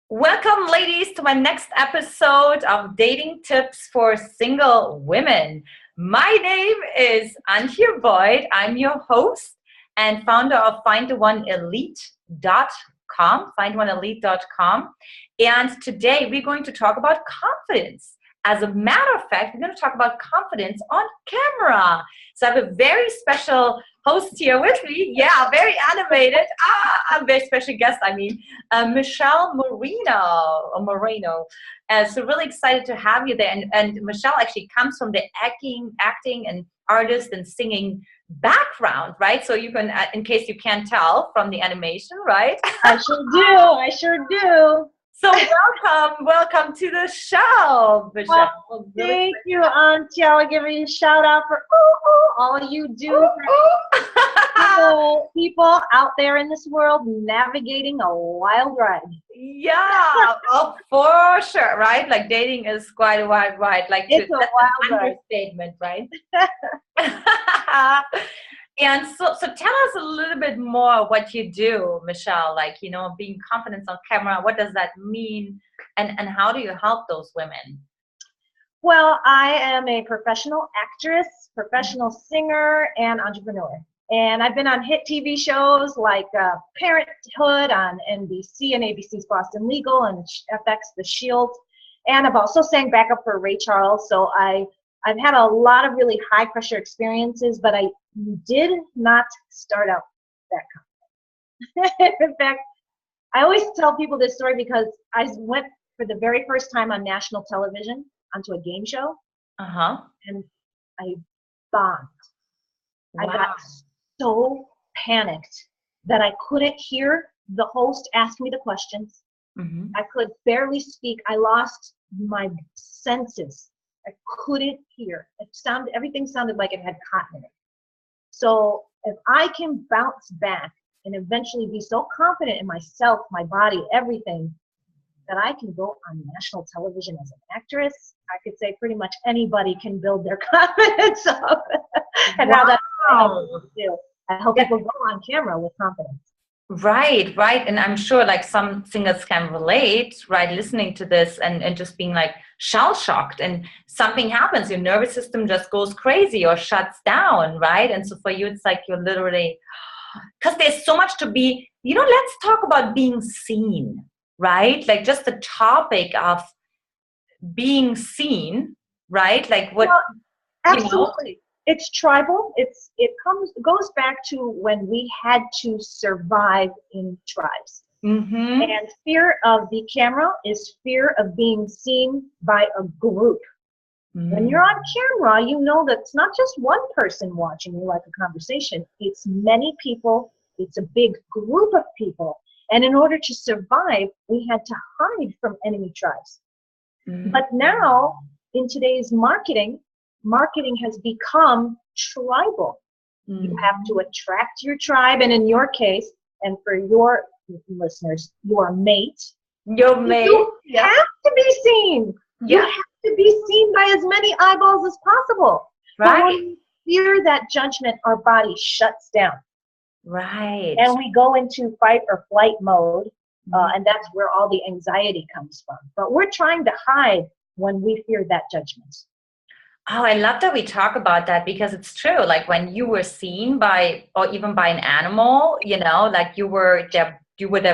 Welcome, ladies, to my next episode of Dating Tips for Single Women. My name is Antje Boyd. I'm your host and founder of findoneelite.com, findoneelite.com. And today we're going to talk about confidence. As a matter of fact, we're going to talk about confidence on camera. So I have a very special host here with me. Yeah, very animated. A very special guest, Michele Moreno. So really excited to have you there. And Michele actually comes from the acting and artist and singing background, right? So you can, in case you can't tell from the animation, right? I sure do. So welcome to the show, Michele. Thank you, Auntie. I'll give you a shout out for all you do for people out there in this world navigating a wild ride. Yeah, for sure, right? Like dating is quite a wild ride. It's a wild ride. Understatement, right? And so tell us a little bit more what you do, Michele, being confident on camera, what does that mean? And how do you help those women? Well, I am a professional actress, professional singer, and entrepreneur. And I've been on hit TV shows like Parenthood on NBC and ABC's Boston Legal and FX The Shield. And I've also sang backup for Ray Charles. So I've had a lot of really high pressure experiences, but I did not start out that confident. In fact, I always tell people this story because I went for the very first time on national television onto a game show. And I bombed. Wow. I got so panicked that I couldn't hear the host ask me the questions. Mm-hmm. I could barely speak. I lost my senses. I couldn't hear. Everything sounded like it had cotton in it. So if I can bounce back and eventually be so confident in myself, my body, everything, that I can go on national television as an actress, I could say pretty much anybody can build their confidence up. And now that's what I help people do. I help people go on camera with confidence. Right. And I'm sure some singers can relate, right, listening to this and just being shell-shocked and something happens, your nervous system just goes crazy or shuts down, right? And so for you, it's you're literally, because there's so much to be, let's talk about being seen, right? Just the topic of being seen, right? Absolutely. It's tribal. It goes back to when we had to survive in tribes. Mm-hmm. And fear of the camera is fear of being seen by a group. Mm-hmm. When you're on camera, you know that it's not just one person watching you like a conversation. It's many people. It's a big group of people. And in order to survive, we had to hide from enemy tribes. Mm-hmm. But now, in today's marketing has become tribal. Mm-hmm. You have to attract your tribe, and in your case, and for your listeners, your mate. You have to be seen. Yeah. You have to be seen by as many eyeballs as possible. Right. But when we fear that judgment, our body shuts down. Right. And we go into fight or flight mode, and that's where all the anxiety comes from. But we're trying to hide when we fear that judgment. Oh, I love that we talk about that because it's true. When you were seen by, or even by an animal, you were their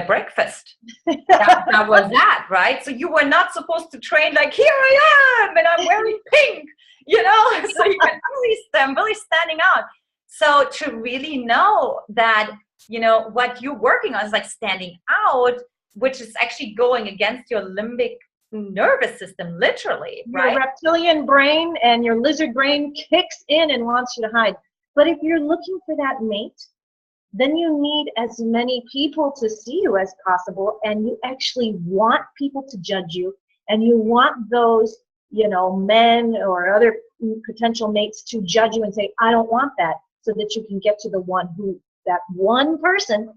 breakfast. that was that, right? So you were not supposed to train here I am and I'm wearing pink, so you can really standing out. So to really know that, what you're working on is standing out, which is actually going against your limbic nervous system, literally, right? Your reptilian brain and your lizard brain kicks in and wants you to hide. But if you're looking for that mate, then you need as many people to see you as possible, and you actually want people to judge you, and you want those, men or other potential mates to judge you and say, I don't want that, so that you can get to that one person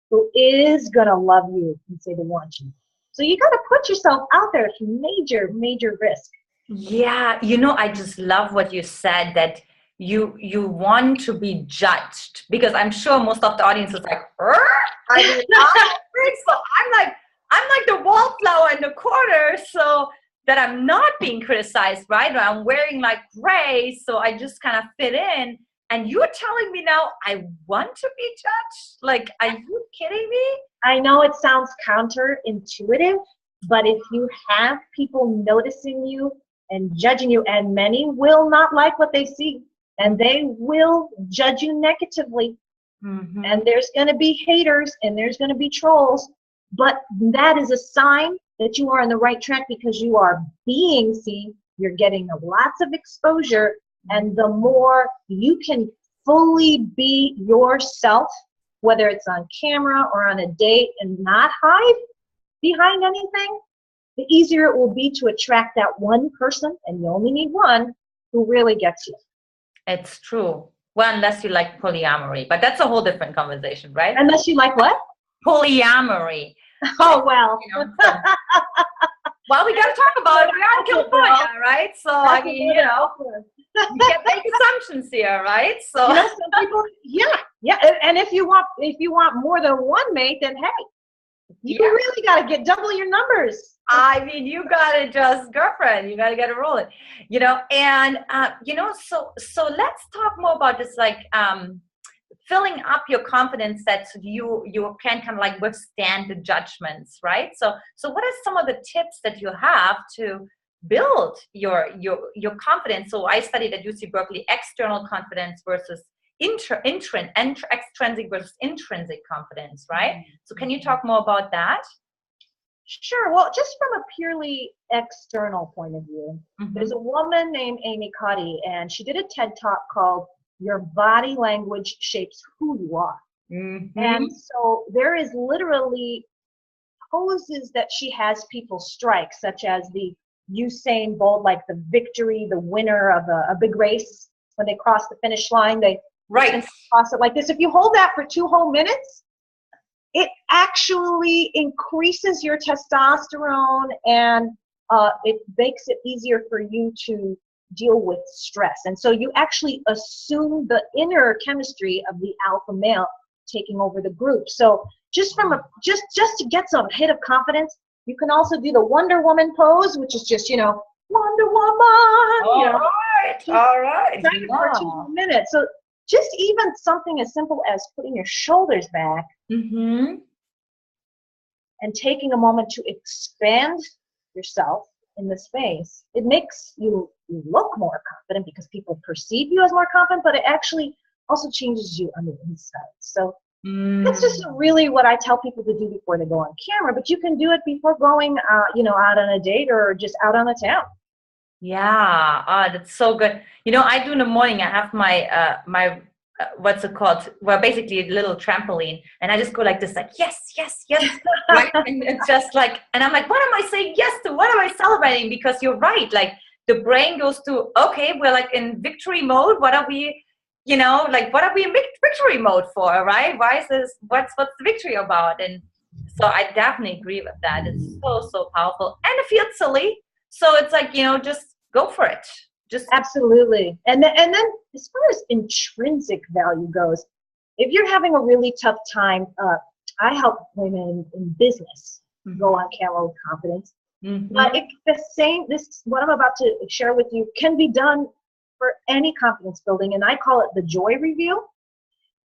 who is gonna love you and say they want you. So you got to put yourself out there. It's major, major risk. Yeah. I just love what you said, that you want to be judged, because I'm sure most of the audience is so I'm I'm like the wallflower in the corner so that I'm not being criticized, right? Or I'm wearing like gray, so I just kind of fit in. And you're telling me now I want to be judged? Like, are you kidding me? I know it sounds counterintuitive, but if you have people noticing you and judging you, and many will not like what they see, and they will judge you negatively, and there's going to be haters and there's going to be trolls, but that is a sign that you are on the right track because you are being seen, you're getting lots of exposure, and the more you can fully be yourself, whether it's on camera or on a date, and not hide behind anything, the easier it will be to attract that one person, and you only need one, who really gets you. It's true. Well, unless you like polyamory, but that's a whole different conversation, right? Unless you like what? Polyamory. Oh, well. You know, so, well, we got to talk about it. We're on California, right? So, I mean, you know, you can't make assumptions here, right? So, you know, some people, yeah. And if you want more than one mate, then hey, you really got to get double your numbers. I mean, you got to just, girlfriend, you got to get it rolling, you know, and, you know, so let's talk more about this, like, filling up your confidence that you can kind of like withstand the judgments, right? So what are some of the tips that you have to build your confidence? So I studied at UC Berkeley external confidence versus extrinsic versus intrinsic confidence, right? So can you talk more about that? Sure. Well, just from a purely external point of view, there's a woman named Amy Cuddy, and she did a TED Talk called "Your Body Language Shapes Who You Are." And so there is literally poses that she has people strike, such as the Usain Bolt, like the victory, the winner of a big race. When they cross the finish line, they cross it like this. If you hold that for 2 whole minutes, it actually increases your testosterone, and it makes it easier for you to deal with stress. And so you actually assume the inner chemistry of the alpha male taking over the group. So just from just to get some hit of confidence, you can also do the Wonder Woman pose, which is just, you know, Wonder Woman. All right. For 2 whole minutes. So just even something as simple as putting your shoulders back and taking a moment to expand yourself in the space, it makes you look more confident because people perceive you as more confident, but it actually also changes you on the inside. So that's just really what I tell people to do before they go on camera, but you can do it before going, you know, out on a date or just out on the town. Yeah, that's so good. You know, I do in the morning, I have my what's it called? Well, basically a little trampoline, and I just go like this, like, yes, right? And it's just like, and I'm like, what am I saying yes to? What am I celebrating? Because you're right, like the brain goes to, okay, we're like in victory mode. What are we, you know, like, what are we in victory mode for, right? Why is this, what's the victory about? And so I definitely agree with that. It's so powerful, and it feels silly. So it's like, you know, just go for it. Just absolutely. And then as far as intrinsic value goes, if you're having a really tough time, I help women in business go on camera with confidence. But what I'm about to share with you can be done for any confidence building, and I call it the joy review.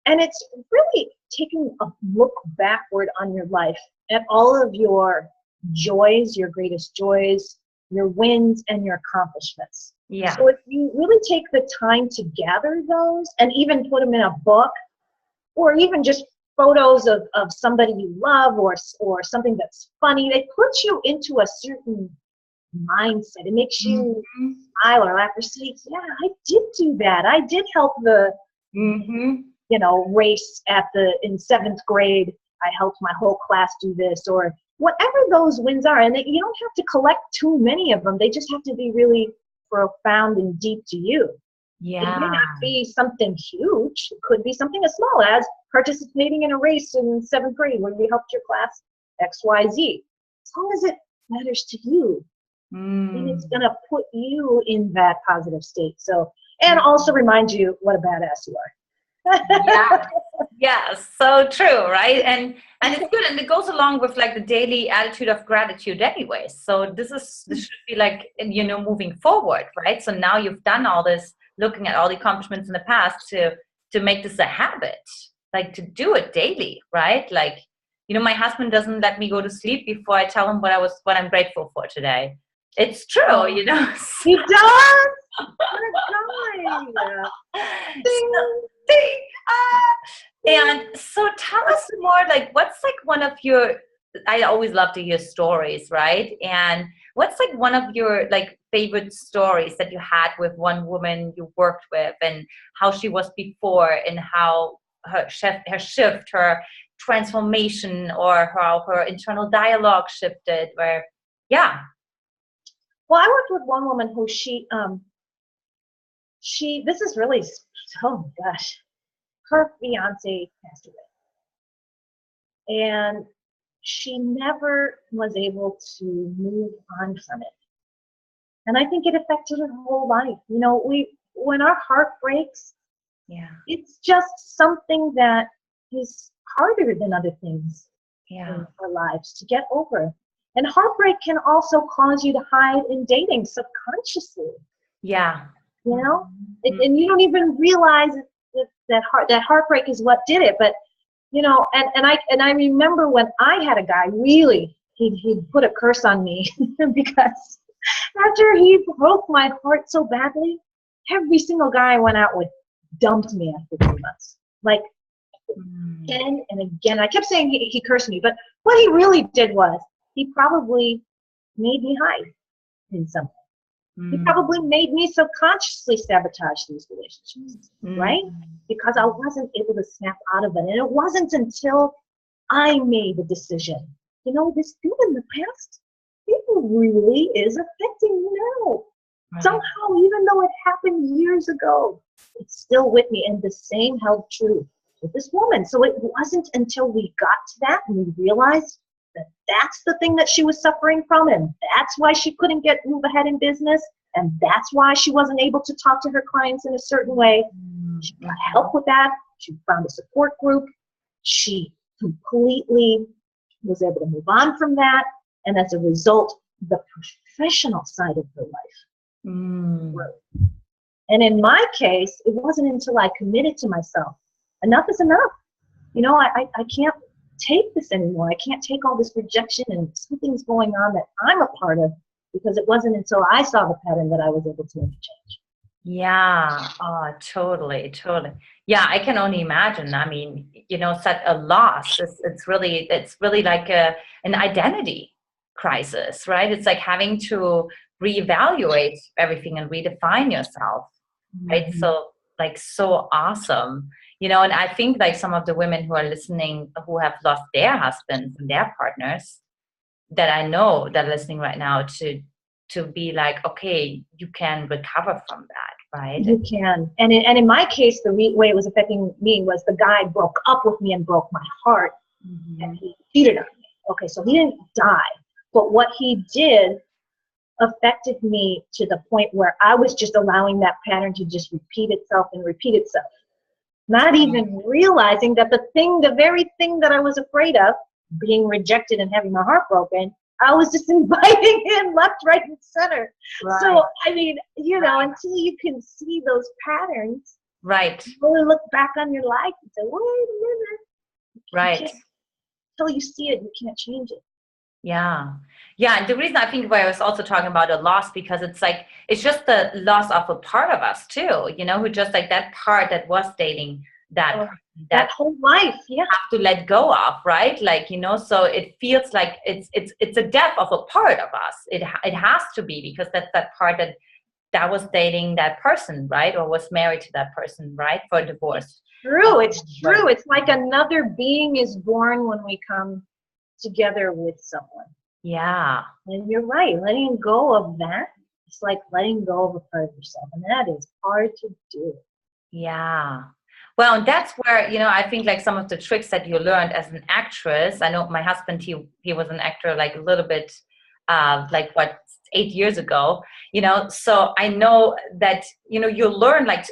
And it's really taking a look backward on your life at all of your joys, your greatest joys, your wins, and your accomplishments. Yeah. So if you really take the time to gather those and even put them in a book, or even just photos of somebody you love or something that's funny, they put you into a certain mindset. It makes you smile or laugh or say, yeah, I did do that. I did help the you know, race in 7th grade. I helped my whole class do this, or whatever those wins are. And you don't have to collect too many of them. They just have to be really profound and deep to you. Yeah. It may not be something huge. It could be something as small as participating in a race in 7th grade where you helped your class XYZ. As long as it matters to you, then it's going to put you in that positive state. So, and also remind you what a badass you are. Yes, so true, right? And it's good, and it goes along with like the daily attitude of gratitude anyway. So this should be like, moving forward, right? So now you've done all this, looking at all the accomplishments in the past to make this a habit, like to do it daily, right? Like, my husband doesn't let me go to sleep before I tell him what I'm grateful for today. It's true, Oh, he does. What a guy. So, ding, ah. And so tell us more, like, what's like one of your, I always love to hear stories, right? And what's like one of your like favorite stories that you had with one woman you worked with, and how she was before, and how her shift, her transformation, or how her internal dialogue shifted, where, yeah. Well, I worked with one woman who this is really, oh gosh, her fiance passed away, and she never was able to move on from it. And I think it affected her whole life. When our heart breaks, Yeah. it's just something that is harder than other things Yeah. in our lives to get over. And heartbreak can also cause you to hide in dating subconsciously. Yeah. Mm-hmm. And you don't even realize that heartbreak is what did it. But and I remember when I had a guy, really, he put a curse on me because after he broke my heart so badly, every single guy I went out with dumped me after 3 months. Like, again and again. I kept saying he cursed me, but what he really did was he probably made me hide in something. He probably made me subconsciously sabotage these relationships, right? Because I wasn't able to snap out of it. And it wasn't until I made the decision, this thing in the past, it really is affecting me now. Right. Somehow, even though it happened years ago, it's still with me, and the same held true with this woman. So it wasn't until we got to that and we realized that that's the thing that she was suffering from, and that's why she couldn't move ahead in business, and that's why she wasn't able to talk to her clients in a certain way. She got help with that. She found a support group. She completely was able to move on from that, and as a result, the professional side of her life grew. And in my case, it wasn't until I committed to myself, enough is enough. I can't take this anymore. I can't take all this rejection, and something's going on that I'm a part of, because it wasn't until I saw the pattern that I was able to make a change. Yeah, totally. Yeah, I can only imagine. I mean, such a loss. It's really like an identity crisis, right? It's like having to reevaluate everything and redefine yourself, right? So, like, so awesome. And I think like some of the women who are listening, who have lost their husbands and their partners, that I know that are listening right now, to be like, okay, you can recover from that, right? You can. And in my case, the way it was affecting me was the guy broke up with me and broke my heart, and he cheated on me. Okay, so he didn't die, but what he did affected me to the point where I was just allowing that pattern to just repeat itself and repeat itself. Not even realizing that the very thing that I was afraid of, being rejected and having my heart broken, I was just inviting him left, right, and center. Right. So, I mean, until you can see those patterns, right, you really look back on your life and say, wait a minute. Right. Until you see it, you can't change it. Yeah. And the reason I think why I was also talking about a loss, because it's like, it's just the loss of a part of us too, who just like that part that was dating that whole life, have to let go of, right? Like, so it feels like it's a death of a part of us. It has to be, because that's that part that was dating that person, right? Or was married to that person, right? For divorce. It's true. It's like another being is born when we come together with someone. Yeah. And you're right. Letting go of that, it's like letting go of a part of yourself. And that is hard to do. Yeah. Well, that's where, I think like some of the tricks that you learned as an actress. I know my husband, he was an actor, like a little bit like what, 8 years ago, so I know that, you learn like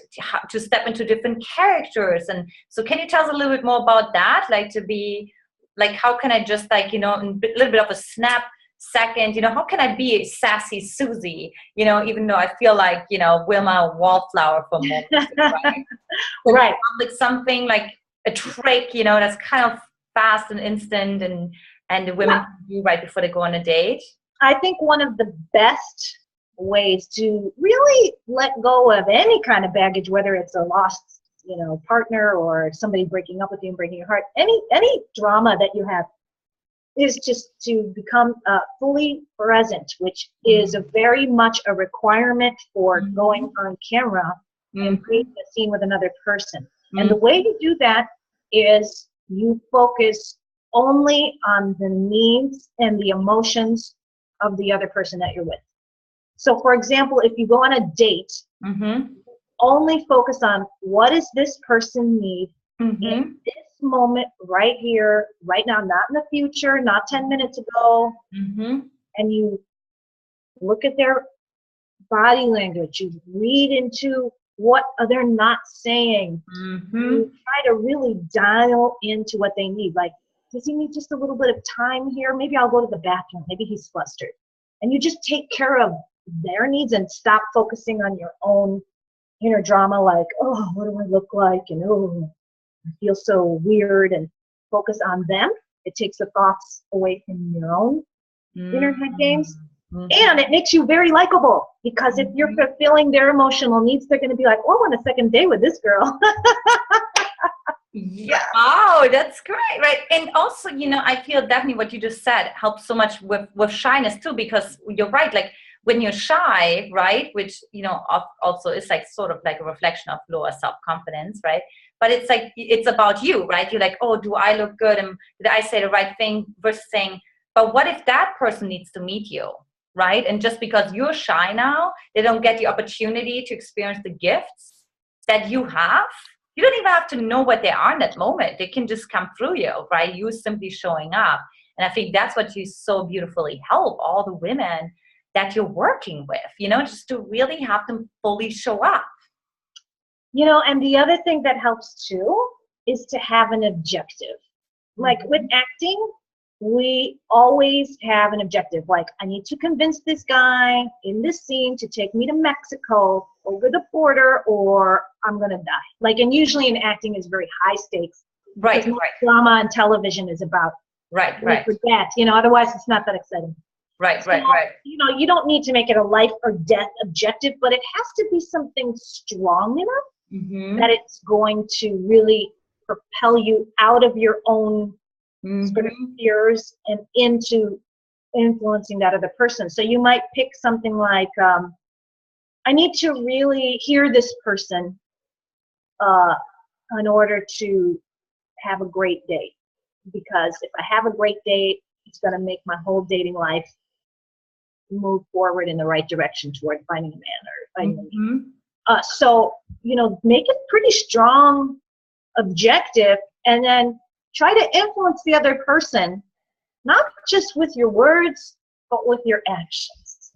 to step into different characters. And so can you tell us a little bit more about that? Like to be like, how can I just like, in a little bit of a snap second, how can I be sassy Susie, even though I feel like, Wilma Wallflower for a moment, right? So Right. like something like a trick, that's kind of fast and instant and the women can do right before they go on a date. I think one of the best ways to really let go of any kind of baggage, whether it's a lost, partner or somebody breaking up with you and breaking your heart, any drama that you have, is just to become fully present, which is a very much a requirement for going on camera and creating a scene with another person. And the way to do that is you focus only on the needs and the emotions of the other person that you're with. So for example, if you go on a date, only focus on what does this person need in this moment right here, right now, not in the future, not 10 minutes ago. And you look at their body language, you read into what they're not saying. You try to really dial into what they need. Like, does he need just a little bit of time here? Maybe I'll go to the bathroom. Maybe he's flustered. And you just take care of their needs and stop focusing on your own inner drama, like, oh, what do I look like? And oh, I feel so weird. And focus on them. It takes the thoughts away from your own inner head games. And it makes you very likable, because if you're fulfilling their emotional needs, they're going to be like, oh, I want a second date with this girl. Yeah. Oh, that's great. Right. And also, I feel definitely what you just said helps so much with shyness too, because you're right. Like when you're shy, right, which, also is like sort of like a reflection of lower self-confidence, right? But it's like, it's about you, right? You're like, oh, do I look good? And did I say the right thing? Versus saying, but what if that person needs to meet you? Right? And just because you're shy now, they don't get the opportunity to experience the gifts that you have. You don't even have to know what they are in that moment. They can just come through you, right? You simply showing up. And I think that's what you so beautifully help all the women that you're working with, just to really have them fully show up. And the other thing that helps too is to have an objective. Like with acting, we always have an objective. Like, I need to convince this guy in this scene to take me to Mexico over the border, or I'm going to die. Like, and usually in acting is very high stakes. Right. Drama on television is about right. Forget, otherwise it's not that exciting. Right. You don't need to make it a life or death objective, but it has to be something strong enough that it's going to really propel you out of your own sort of fears and into influencing that other person. So you might pick something like, I need to really hear this person in order to have a great date. Because if I have a great date, it's going to make my whole dating life move forward in the right direction toward finding a man or finding a man. So, make it pretty strong objective, and then try to influence the other person, not just with your words, but with your actions.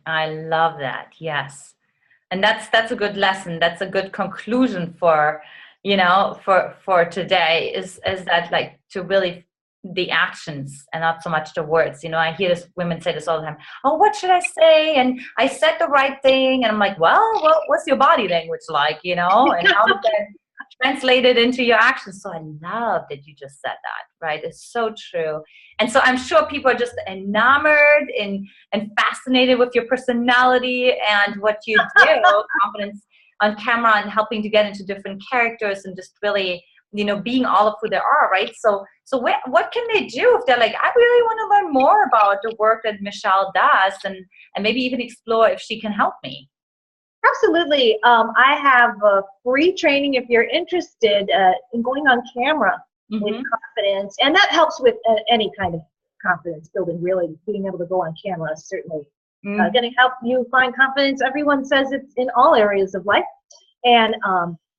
I love that. Yes. And that's a good lesson. That's a good conclusion for, for today is that, like, to really the actions and not so much the words. I hear women say this all the time. Oh, what should I say? And I said the right thing. And I'm like, well, what's your body language like, and how does that translate it into your actions? So I love that you just said that, right? It's so true. And so I'm sure people are just enamored and fascinated with your personality and what you do, confidence on camera and helping to get into different characters and just really, being all of who they are, right? So what can they do if they're like, I really want to learn more about the work that Michele does and maybe even explore if she can help me? Absolutely. I have a free training if you're interested in going on camera with confidence. And that helps with any kind of confidence building, really. Being able to go on camera is certainly going to help you find confidence. Everyone says it's in all areas of life. And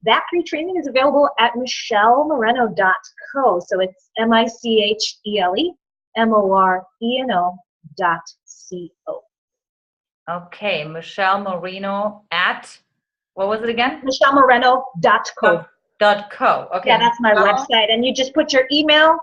that free training is available at michelemoreno.co. So it's Michele, MicheleMoreno.co. Okay, Michele Moreno at, what was it again? MicheleMoreno.co. .co. Okay. Yeah, that's my website. And you just put your email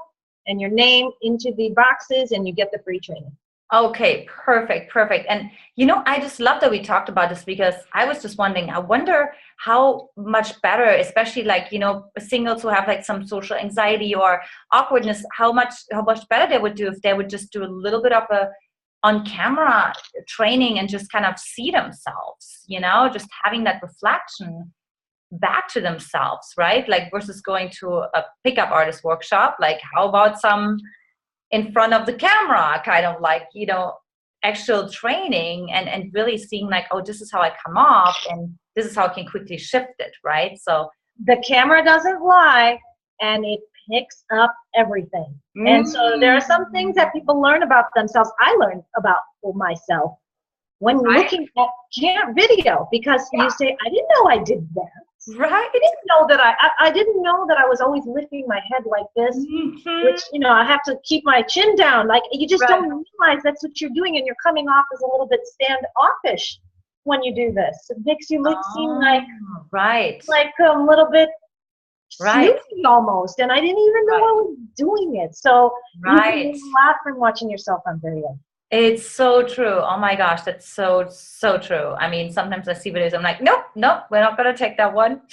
and your name into the boxes and you get the free training. Okay, perfect, perfect. And I just love that we talked about this, because I was just wondering, I wonder how much better, especially like, singles who have like some social anxiety or awkwardness, how much better they would do if they would just do a little bit of a on camera training and just kind of see themselves, just having that reflection back to themselves, right? Like versus going to a pickup artist workshop, like how about some in front of the camera, kind of like, actual training and really seeing like, oh, this is how I come off and this is how I can quickly shift it, right? So the camera doesn't lie and it picks up everything. And so there are some things that people learn about themselves. I learned about myself when looking at video, because you say, I didn't know I did that. Right. I didn't know that I didn't know that I was always lifting my head like this, which, I have to keep my chin down. Like, you just don't realize that's what you're doing, and you're coming off as a little bit standoffish when you do this. It makes you seem like like a little bit snoopy almost, and I didn't even know I was doing it. So you can learn a lot from watching yourself on video. It's so true. Oh my gosh, that's so true. I mean, sometimes I see videos, I'm like, nope, we're not gonna take that one.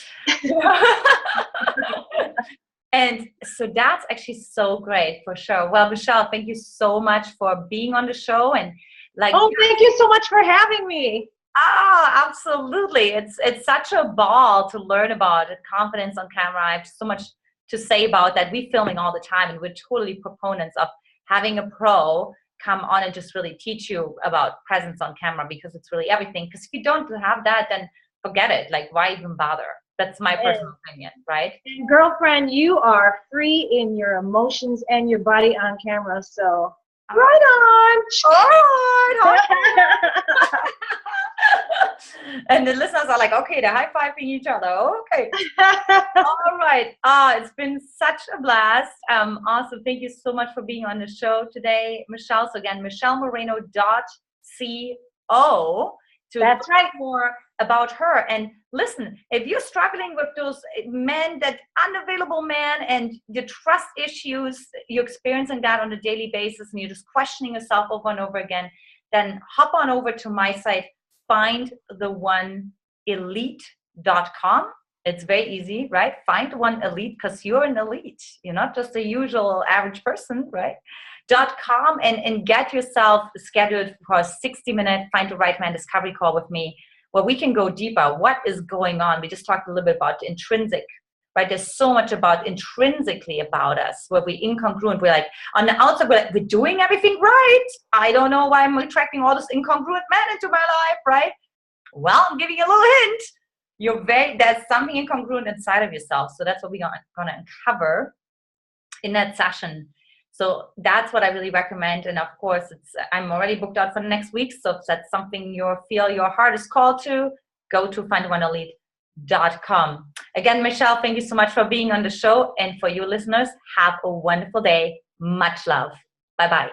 And so that's actually so great, for sure. Well, Michele, thank you so much for being on the show, and like, thank you so much for having me. Absolutely. It's such a ball to learn about confidence on camera. I have so much to say about that. We're filming all the time, and we're totally proponents of having a pro come on and just really teach you about presence on camera, because it's really everything. Because if you don't have that, then forget it. Like, why even bother? That's my personal opinion, right? And girlfriend, you are free in your emotions and your body on camera, so right on. All right. And the listeners are like, okay, they're high-fiving each other. Okay. All right. It's been such a blast. Awesome. Thank you so much for being on the show today, Michele. So again, michelemoreno.co to learn more about her. And listen, if you're struggling with those men, that unavailable man, and your trust issues, you're experiencing that on a daily basis, and you're just questioning yourself over and over again, then hop on over to my site, findoneelite.com. It's very easy, right? Find one elite, because you're an elite. You're not just a usual average person, right? .com, and get yourself scheduled for a 60-minute Find the Right Man discovery call with me, where we can go deeper. What is going on? We just talked a little bit about intrinsic, right? There's so much about intrinsically about us, where we're incongruent. We're like, on the outside, we're doing everything right. I don't know why I'm attracting all this incongruent men into my life, right? Well, I'm giving you a little hint. There's something incongruent inside of yourself. So that's what we're gonna uncover in that session. So that's what I really recommend. And of course, I'm already booked out for the next week. So if that's something you feel your heart is called to, go to findoneelite.com. Again, Michele, thank you so much for being on the show. And for you listeners, have a wonderful day. Much love. Bye-bye.